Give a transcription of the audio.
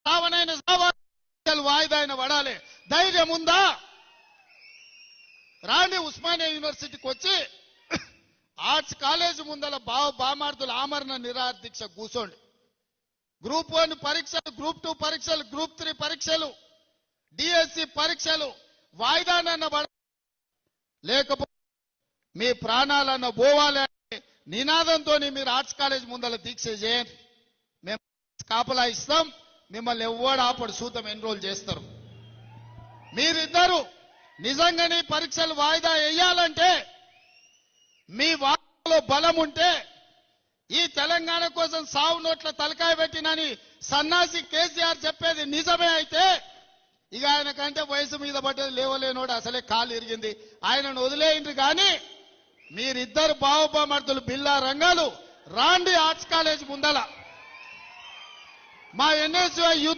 సావనైన సావాలి, వాయిదా అయిన పడాలి. ధైర్యం ఉందా? రాండి ఉస్మానియా యూనివర్సిటీకి వచ్చి ఆర్ట్స్ కాలేజ్ ముందల బామార్దుల ఆమరణ నిరాహార దీక్ష కూర్చోండి. గ్రూప్ 1 పరీక్షలు, గ్రూప్ 2 పరీక్షలు, గ్రూప్ 3 పరీక్షలు, డిఎస్సి పరీక్షలు వాయిదానన్న పడ, లేకపోతే మీ ప్రాణాలన్న పోవాలి అనే నినాదంతో మీరు ఆర్ట్స్ కాలేజ్ ముందల దీక్ష చేయండి. మేము కాపలా ఇస్తాం, మిమ్మల్ని ఎవ్వడు ఆపడు, సూతం ఎన్రోల్ చేస్తారు. మీరిద్దరు నిజంగానే పరీక్షలు వాయిదా వేయాలంటే, మీ వాదనలో బలం ఉంటే, ఈ తెలంగాణ కోసం సావు నోట్ల తలకాయ పెట్టినని సన్నాసి కేసీఆర్ చెప్పేది నిజమే అయితే, ఇక ఆయన కంటే వయసు మీద పడ్డది లేవలేనోడు, అసలే కాలు ఇరిగింది, ఆయనను వదిలేయండి. కానీ మీరిద్దరు బావబామర్దులు బిల్లా రంగాలు రాండి ఆర్ట్స్ కాలేజ్ ముందల. మా ఎన్ఎస్యూ యూత్